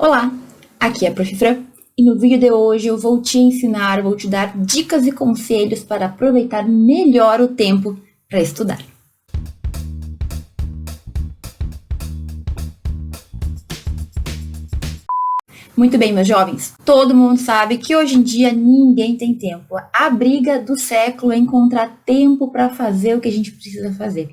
Olá, aqui é a Prof. Fran e no vídeo de hoje eu vou te ensinar, vou te dar dicas e conselhos para aproveitar melhor o tempo para estudar. Muito bem, meus jovens, todo mundo sabe que hoje em dia ninguém tem tempo. A briga do século é encontrar tempo para fazer o que a gente precisa fazer.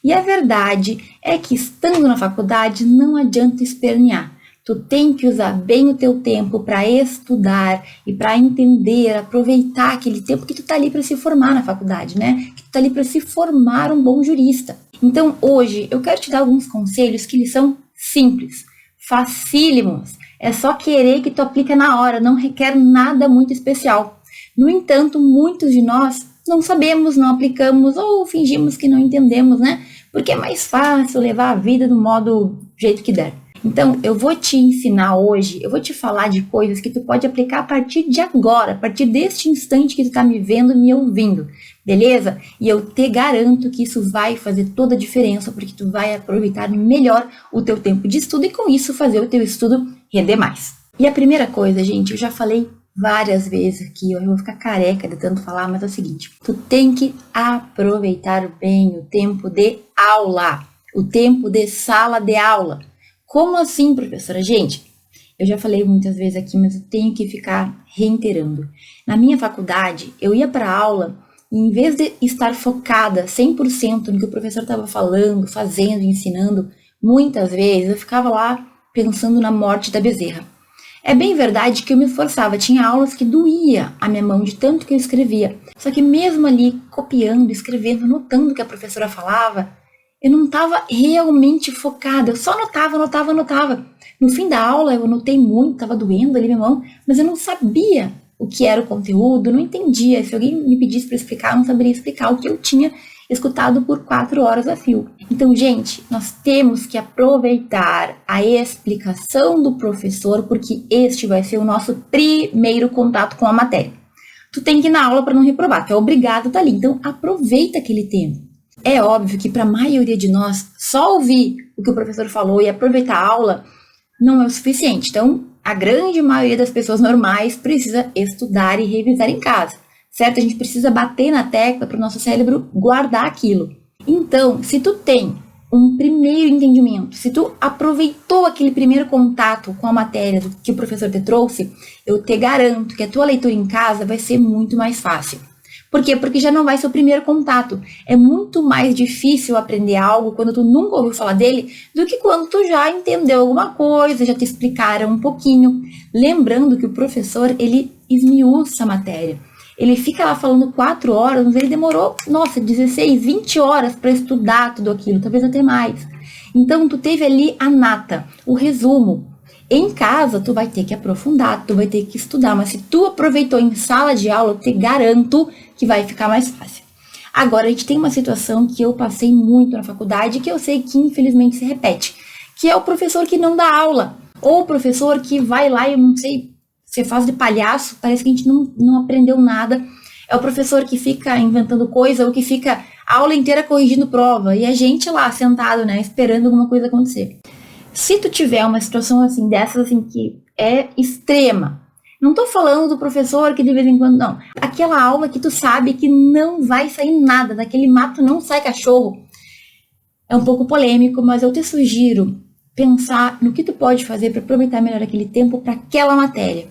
E a verdade é que estando na faculdade não adianta espernear. Tu tem que usar bem o teu tempo para estudar e para entender, aproveitar aquele tempo que tu tá ali para se formar na faculdade, né? Que tu tá ali para se formar um bom jurista. Então, hoje eu quero te dar alguns conselhos que eles são simples, facílimos. É só querer que tu aplica na hora, não requer nada muito especial. No entanto, muitos de nós não sabemos, não aplicamos ou fingimos que não entendemos, né? Porque é mais fácil levar a vida do modo jeito que der. Então, eu vou te ensinar hoje, eu vou te falar de coisas que tu pode aplicar a partir de agora, a partir deste instante que tu tá me vendo, me ouvindo, beleza? E eu te garanto que isso vai fazer toda a diferença, porque tu vai aproveitar melhor o teu tempo de estudo e com isso fazer o teu estudo render mais. E a primeira coisa, gente, eu já falei várias vezes aqui, eu vou ficar careca de tanto falar, mas é o seguinte, tu tem que aproveitar bem o tempo de aula, o tempo de sala de aula. Como assim, professora? Gente, eu já falei muitas vezes aqui, mas eu tenho que ficar reiterando. Na minha faculdade, eu ia para a aula e em vez de estar focada 100% no que o professor estava falando, fazendo, ensinando, muitas vezes eu ficava lá pensando na morte da bezerra. É bem verdade que eu me esforçava, tinha aulas que doía a minha mão de tanto que eu escrevia. Só que mesmo ali, copiando, escrevendo, notando o que a professora falava, eu não estava realmente focada, eu só anotava. No fim da aula eu anotei muito, estava doendo ali minha mão, mas eu não sabia o que era o conteúdo, não entendia. Se alguém me pedisse para explicar, eu não saberia explicar o que eu tinha escutado por 4 horas a fio. Então, gente, nós temos que aproveitar a explicação do professor, porque este vai ser o nosso primeiro contato com a matéria. Tu tem que ir na aula para não reprovar, tu é obrigado a estar ali, então aproveita aquele tempo. É óbvio que para a maioria de nós, só ouvir o que o professor falou e aproveitar a aula não é o suficiente. Então, a grande maioria das pessoas normais precisa estudar e revisar em casa, certo? A gente precisa bater na tecla para o nosso cérebro guardar aquilo. Então, se tu tem um primeiro entendimento, se tu aproveitou aquele primeiro contato com a matéria que o professor te trouxe, eu te garanto que a tua leitura em casa vai ser muito mais fácil. Por quê? Porque já não vai ser o primeiro contato. É muito mais difícil aprender algo quando tu nunca ouviu falar dele do que quando tu já entendeu alguma coisa, já te explicaram um pouquinho. Lembrando que o professor, ele esmiuça a matéria. Ele fica lá falando 4 horas, mas ele demorou, 16, 20 horas para estudar tudo aquilo, talvez até mais. Então, tu teve ali a nata, o resumo. Em casa, tu vai ter que aprofundar, tu vai ter que estudar, mas se tu aproveitou em sala de aula, eu te garanto que vai ficar mais fácil. Agora, a gente tem uma situação que eu passei muito na faculdade, que eu sei que infelizmente se repete, que é o professor que não dá aula, ou o professor que vai lá e eu não sei, você faz de palhaço, parece que a gente não aprendeu nada, é o professor que fica inventando coisa, ou que fica a aula inteira corrigindo prova, e a gente lá sentado, né, esperando alguma coisa acontecer. Se tu tiver uma situação assim, dessas assim, que é extrema, não tô falando do professor que de vez em quando, não. Aquela aula que tu sabe que não vai sair nada, daquele mato não sai cachorro. É um pouco polêmico, mas eu te sugiro pensar no que tu pode fazer para aproveitar melhor aquele tempo para aquela matéria.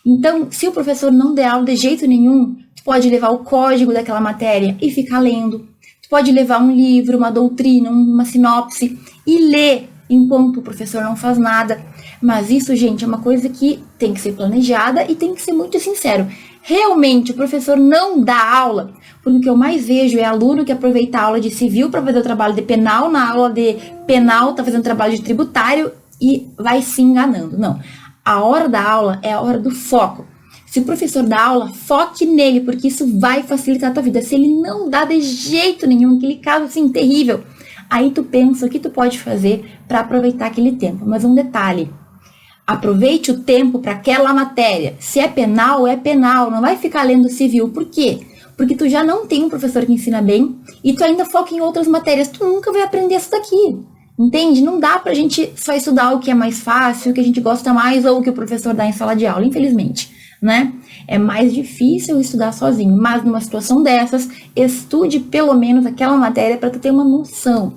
Então, se o professor não der aula de jeito nenhum, tu pode levar o código daquela matéria e ficar lendo. Tu pode levar um livro, uma doutrina, uma sinopse e ler enquanto o professor não faz nada. Mas isso, gente, é uma coisa que tem que ser planejada e tem que ser muito sincero. Realmente, o professor não dá aula, porque o que eu mais vejo é aluno que aproveita a aula de civil para fazer o trabalho de penal, na aula de penal tá fazendo trabalho de tributário e vai se enganando. Não, a hora da aula é a hora do foco. Se o professor dá aula, foque nele, porque isso vai facilitar a tua vida. Se ele não dá de jeito nenhum, aquele caso assim terrível, aí tu pensa o que tu pode fazer para aproveitar aquele tempo. Mas um detalhe, aproveite o tempo para aquela matéria. Se é penal, não vai ficar lendo civil. Por quê? Porque tu já não tem um professor que ensina bem e tu ainda foca em outras matérias. Tu nunca vai aprender isso daqui. Entende? Não dá pra gente só estudar o que é mais fácil, o que a gente gosta mais ou o que o professor dá em sala de aula, infelizmente, né? É mais difícil estudar sozinho, mas numa situação dessas, estude pelo menos aquela matéria para tu ter uma noção.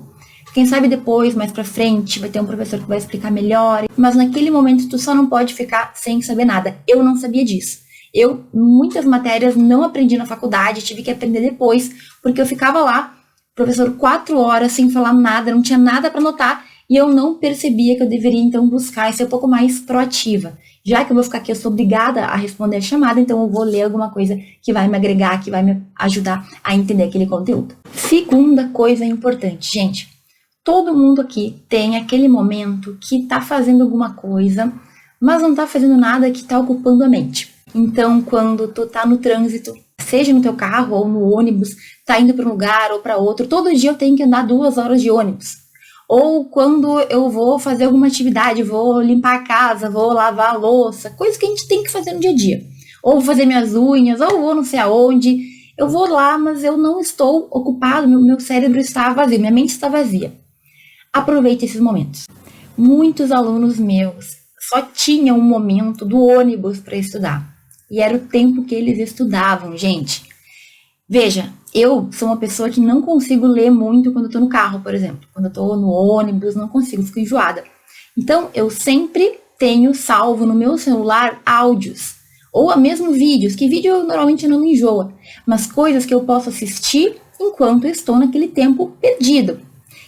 Quem sabe depois, mais pra frente, vai ter um professor que vai explicar melhor, mas naquele momento tu só não pode ficar sem saber nada. Eu não sabia disso. Eu, muitas matérias, não aprendi na faculdade, tive que aprender depois, porque eu ficava lá, professor 4 horas sem falar nada, não tinha nada para anotar, e eu não percebia que eu deveria, então, buscar e ser um pouco mais proativa. Já que eu vou ficar aqui, eu sou obrigada a responder a chamada, então eu vou ler alguma coisa que vai me agregar, que vai me ajudar a entender aquele conteúdo. Segunda coisa importante, gente. Todo mundo aqui tem aquele momento que tá fazendo alguma coisa, mas não tá fazendo nada que tá ocupando a mente. Então, quando tu tá no trânsito, seja no teu carro ou no ônibus, tá indo para um lugar ou para outro, todo dia eu tenho que andar 2 horas de ônibus. Ou quando eu vou fazer alguma atividade, vou limpar a casa, vou lavar a louça, coisas que a gente tem que fazer no dia a dia. Ou vou fazer minhas unhas, ou vou não sei aonde. Eu vou lá, mas eu não estou ocupado, meu cérebro está vazio, minha mente está vazia. Aproveite esses momentos. Muitos alunos meus só tinham um momento do ônibus para estudar. E era o tempo que eles estudavam, gente. Veja, eu sou uma pessoa que não consigo ler muito quando eu tô no carro, por exemplo. Quando eu tô no ônibus, não consigo, fico enjoada. Então, eu sempre tenho salvo no meu celular áudios. Ou mesmo vídeos, que vídeo eu normalmente não me enjoa. Mas coisas que eu posso assistir enquanto eu estou naquele tempo perdido.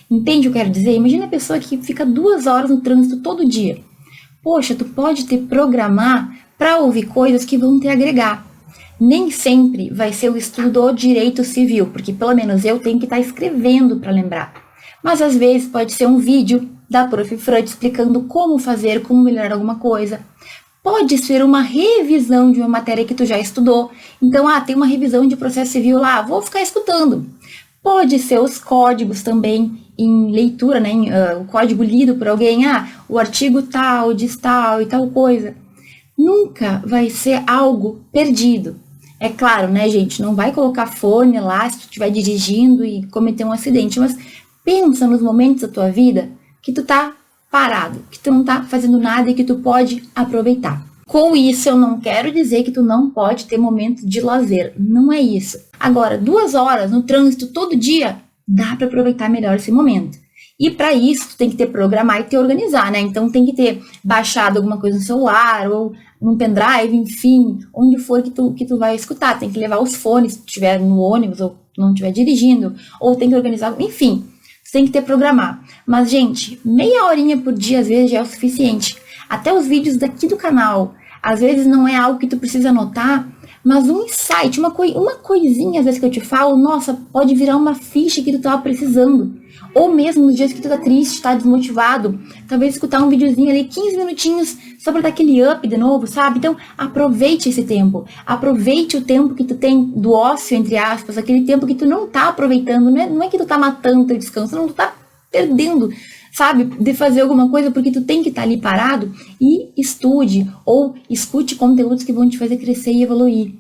Entende o que eu quero dizer? Imagina a pessoa que fica 2 horas no trânsito todo dia. Poxa, tu pode te programar para ouvir coisas que vão te agregar. Nem sempre vai ser o estudo do direito civil, porque pelo menos eu tenho que estar escrevendo para lembrar. Mas às vezes pode ser um vídeo da Prof. Freud explicando como fazer, como melhorar alguma coisa. Pode ser uma revisão de uma matéria que tu já estudou. Então, tem uma revisão de processo civil lá, vou ficar escutando. Pode ser os códigos também em leitura, né? O código lido por alguém, o artigo tal, diz tal e tal coisa. Nunca vai ser algo perdido. É claro, né, gente? Não vai colocar fone lá se tu estiver dirigindo e cometer um acidente, mas pensa nos momentos da tua vida que tu tá parado, que tu não tá fazendo nada e que tu pode aproveitar. Com isso, eu não quero dizer que tu não pode ter momento de lazer. Não é isso. Agora, 2 horas no trânsito todo dia, dá para aproveitar melhor esse momento. E para isso, tu tem que ter programar e te organizar, né? Então, tem que ter baixado alguma coisa no celular ou num pendrive, enfim, onde for que tu vai escutar. Tem que levar os fones se tu estiver no ônibus ou não estiver dirigindo, ou tem que organizar, enfim, tu tem que ter programar. Mas, gente, meia horinha por dia, às vezes, já é o suficiente. Até os vídeos daqui do canal, às vezes não é algo que tu precisa anotar, mas um insight, uma coisinha, às vezes que eu te falo, nossa, pode virar uma ficha que tu tava precisando. Ou mesmo nos dias que tu tá triste, tá desmotivado, talvez escutar um videozinho ali, 15 minutinhos, só pra dar aquele up de novo, sabe? Então, aproveite esse tempo. Aproveite o tempo que tu tem do ócio, entre aspas, aquele tempo que tu não tá aproveitando. Não é que tu tá matando teu descanso, não, tu tá perdendo, sabe? De fazer alguma coisa, porque tu tem que estar ali parado e estude ou escute conteúdos que vão te fazer crescer e evoluir.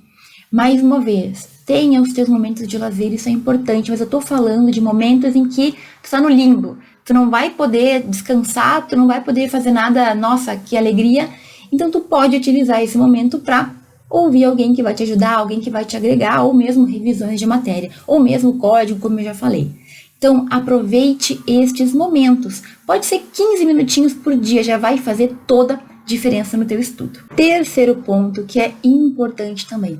Mais uma vez, tenha os teus momentos de lazer, isso é importante, mas eu tô falando de momentos em que tu tá no limbo, tu não vai poder descansar, tu não vai poder fazer nada, nossa, que alegria, então tu pode utilizar esse momento para ouvir alguém que vai te ajudar, alguém que vai te agregar, ou mesmo revisões de matéria, ou mesmo código, como eu já falei. Então, aproveite estes momentos. Pode ser 15 minutinhos por dia, já vai fazer toda a diferença no teu estudo. Terceiro ponto, que é importante também.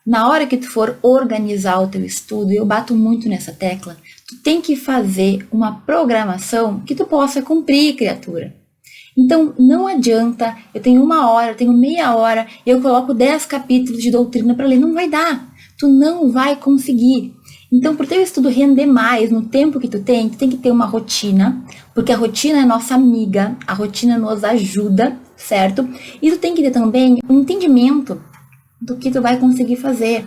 Na hora que tu for organizar o teu estudo, eu bato muito nessa tecla, tu tem que fazer uma programação que tu possa cumprir, criatura. Então, não adianta, eu tenho 1 hora, eu tenho meia hora, e eu coloco 10 capítulos de doutrina para ler, não vai dar, tu não vai conseguir. Então, para o teu estudo render mais no tempo que tu tem que ter uma rotina, porque a rotina é nossa amiga, a rotina nos ajuda, certo? E tu tem que ter também um entendimento do que tu vai conseguir fazer.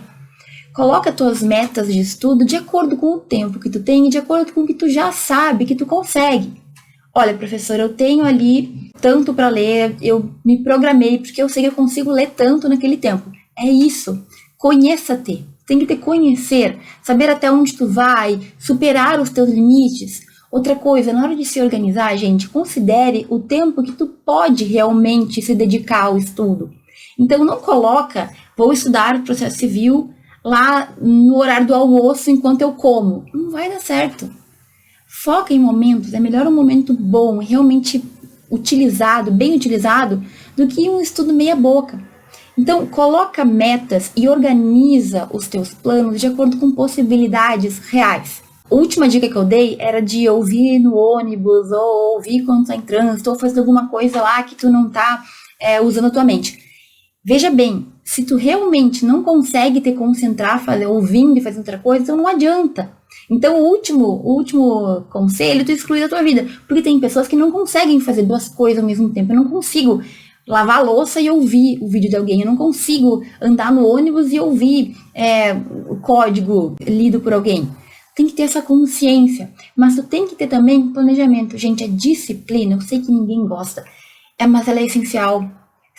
Coloca tuas metas de estudo de acordo com o tempo que tu tem e de acordo com o que tu já sabe que tu consegue. Olha, professor, eu tenho ali tanto para ler, eu me programei porque eu sei que eu consigo ler tanto naquele tempo. É isso. Conheça-te. Tem que te conhecer, saber até onde tu vai, superar os teus limites. Outra coisa, na hora de se organizar, gente, considere o tempo que tu pode realmente se dedicar ao estudo. Então, não coloca, vou estudar processo civil lá no horário do almoço enquanto eu como. Não vai dar certo. Foca em momentos, é melhor um momento bom, realmente utilizado, bem utilizado, do que um estudo meia boca. Então, coloca metas e organiza os teus planos de acordo com possibilidades reais. A última dica que eu dei era de ouvir no ônibus, ou ouvir quando tá em trânsito, ou fazer alguma coisa lá que tu não tá usando a tua mente. Veja bem, se tu realmente não consegue te concentrar ouvindo e fazendo outra coisa, então não adianta. Então, o último conselho, tu exclui da tua vida. Porque tem pessoas que não conseguem fazer duas coisas ao mesmo tempo. Eu não consigo lavar a louça e ouvir o vídeo de alguém. Eu não consigo andar no ônibus e ouvir o código lido por alguém. Tem que ter essa consciência. Mas tu tem que ter também planejamento. Gente, a disciplina, eu sei que ninguém gosta, mas ela é essencial.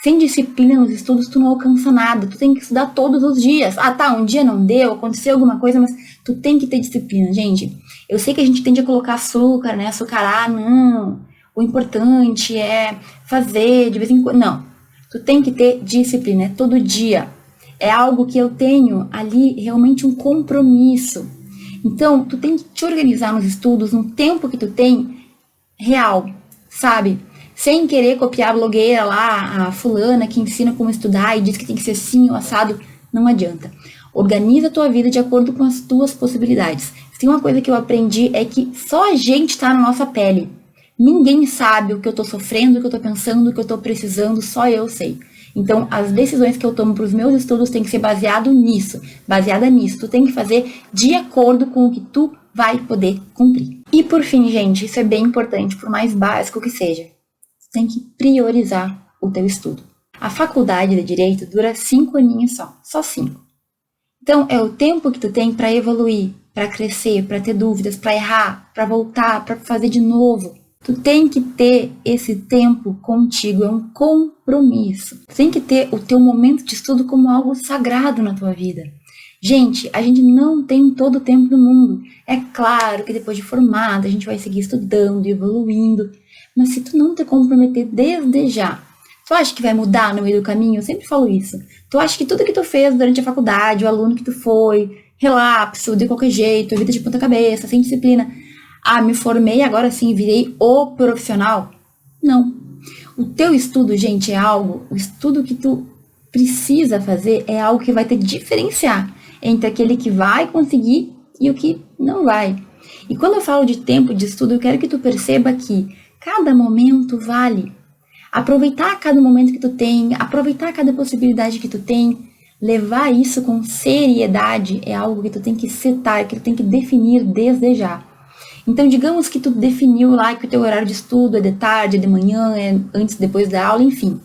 Sem disciplina nos estudos, tu não alcança nada. Tu tem que estudar todos os dias. Ah, tá, um dia não deu, aconteceu alguma coisa, mas tu tem que ter disciplina, gente. Eu sei que a gente tende a colocar açúcar, né? Açucarar, não. O importante é fazer de vez em quando. Não. Tu tem que ter disciplina, é todo dia. É algo que eu tenho ali realmente um compromisso. Então, tu tem que te organizar nos estudos, no tempo que tu tem real, sabe? Sem querer copiar a blogueira lá, a fulana que ensina como estudar e diz que tem que ser assim ou assado, não adianta. Organiza a tua vida de acordo com as tuas possibilidades. Tem uma coisa que eu aprendi, é que só a gente tá na nossa pele. Ninguém sabe o que eu tô sofrendo, o que eu tô pensando, o que eu tô precisando, só eu sei. Então, as decisões que eu tomo para os meus estudos tem que ser baseada nisso. Tu tem que fazer de acordo com o que tu vai poder cumprir. E por fim, gente, isso é bem importante, por mais básico que seja. Tem que priorizar o teu estudo. A faculdade de Direito dura 5 aninhos só 5. Então, é o tempo que tu tem para evoluir, para crescer, para ter dúvidas, para errar, para voltar, para fazer de novo. Tu tem que ter esse tempo contigo, é um compromisso. Tu tem que ter o teu momento de estudo como algo sagrado na tua vida. Gente, a gente não tem todo o tempo do mundo. É claro que depois de formada a gente vai seguir estudando e evoluindo. Mas se tu não te comprometer desde já, tu acha que vai mudar no meio do caminho? Eu sempre falo isso. Tu acha que tudo que tu fez durante a faculdade, o aluno que tu foi, relapso, de qualquer jeito, vida de ponta cabeça, sem disciplina. Ah, me formei, agora sim, virei o profissional. Não. O teu estudo, gente, o estudo que tu precisa fazer é algo que vai te diferenciar entre aquele que vai conseguir e o que não vai. E quando eu falo de tempo de estudo, eu quero que tu perceba que cada momento vale. Aproveitar cada momento que tu tem, aproveitar cada possibilidade que tu tem, levar isso com seriedade é algo que tu tem que setar, que tu tem que definir desde já. Então, digamos que tu definiu lá que o teu horário de estudo é de tarde, é de manhã, é antes, depois da aula, enfim.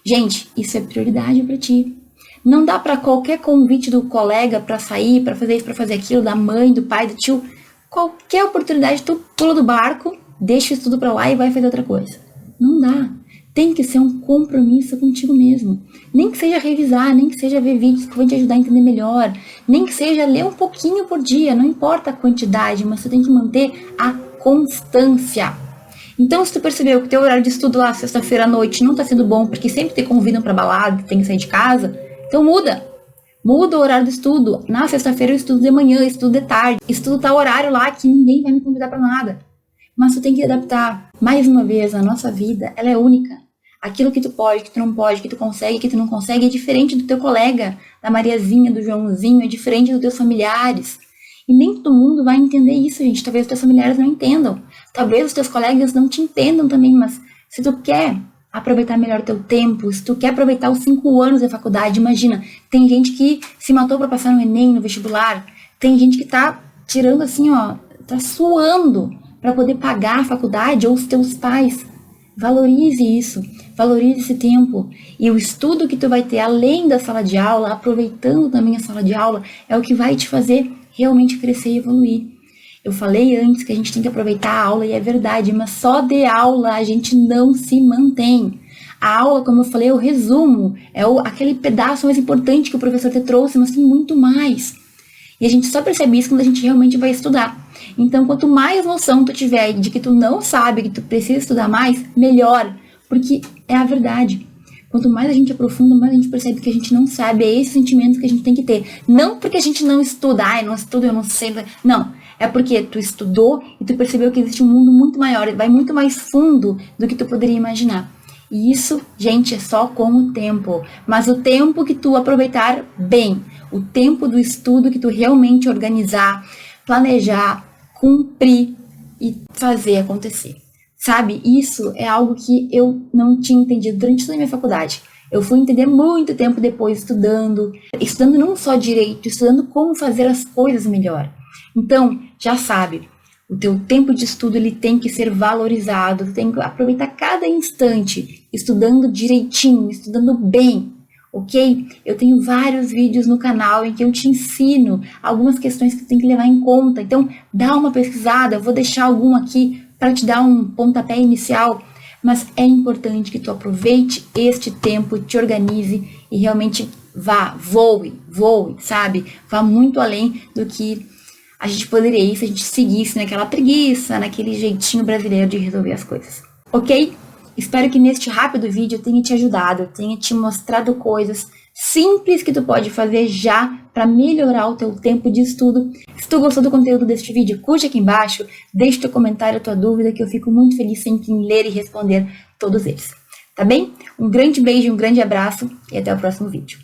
Gente, isso é prioridade para ti. Não dá para qualquer convite do colega para sair, para fazer isso, para fazer aquilo, da mãe, do pai, do tio. Qualquer oportunidade, tu pula do barco, deixa o estudo para lá e vai fazer outra coisa. Não dá. Tem que ser um compromisso contigo mesmo. Nem que seja revisar, nem que seja ver vídeos que vão te ajudar a entender melhor, nem que seja ler um pouquinho por dia, não importa a quantidade, mas você tem que manter a constância. Então, se tu percebeu que teu horário de estudo lá, sexta-feira à noite, não tá sendo bom, porque sempre te convidam pra balada, tem que sair de casa, então muda. Muda o horário do estudo. Na sexta-feira eu estudo de manhã, eu estudo de tarde, estudo tá horário lá que ninguém vai me convidar pra nada. Mas tu tem que adaptar. Mais uma vez, a nossa vida, ela é única. Aquilo que tu pode, que tu não pode, que tu consegue, que tu não consegue, é diferente do teu colega, da Mariazinha, do Joãozinho, é diferente dos teus familiares. E nem todo mundo vai entender isso, gente. Talvez os teus familiares não entendam. Talvez os teus colegas não te entendam também, mas se tu quer aproveitar melhor o teu tempo, se tu quer aproveitar os 5 anos da faculdade, imagina, tem gente que se matou para passar no Enem, no vestibular, tem gente que tá tirando assim, ó, tá suando para poder pagar a faculdade, ou os teus pais. Valorize isso, valorize esse tempo. E o estudo que tu vai ter além da sala de aula, aproveitando também a sala de aula, é o que vai te fazer realmente crescer e evoluir. Eu falei antes que a gente tem que aproveitar a aula, e é verdade, mas só de aula a gente não se mantém. A aula, como eu falei, é o resumo, aquele pedaço mais importante que o professor te trouxe, mas tem muito mais. E a gente só percebe isso quando a gente realmente vai estudar. Então, quanto mais noção tu tiver de que tu não sabe, que tu precisa estudar mais, melhor. Porque é a verdade. Quanto mais a gente aprofunda, mais a gente percebe que a gente não sabe. É esse sentimento que a gente tem que ter. Não porque a gente não estuda. Eu não estudo, eu não sei. Não. É porque tu estudou e tu percebeu que existe um mundo muito maior. Vai muito mais fundo do que tu poderia imaginar. E isso, gente, é só com o tempo. Mas o tempo que tu aproveitar bem. O tempo do estudo que tu realmente organizar, planejar, cumprir e fazer acontecer. Sabe, isso é algo que eu não tinha entendido durante toda a minha faculdade. Eu fui entender muito tempo depois estudando não só direito, estudando como fazer as coisas melhor. Então, já sabe, o teu tempo de estudo ele tem que ser valorizado, tu tem que aproveitar cada instante, estudando direitinho, estudando bem, ok? Eu tenho vários vídeos no canal em que eu te ensino algumas questões que tu tem que levar em conta. Então, dá uma pesquisada, eu vou deixar algum aqui para te dar um pontapé inicial, mas é importante que tu aproveite este tempo, te organize e realmente voe, sabe? Vá muito além do que a gente poderia ir se a gente seguisse naquela preguiça, naquele jeitinho brasileiro de resolver as coisas, ok? Espero que neste rápido vídeo eu tenha te ajudado, eu tenha te mostrado coisas simples que tu pode fazer já para melhorar o teu tempo de estudo. Se tu gostou do conteúdo deste vídeo, curte aqui embaixo, deixe teu comentário, tua dúvida, que eu fico muito feliz sempre em ler e responder todos eles. Tá bem? Um grande beijo, um grande abraço e até o próximo vídeo.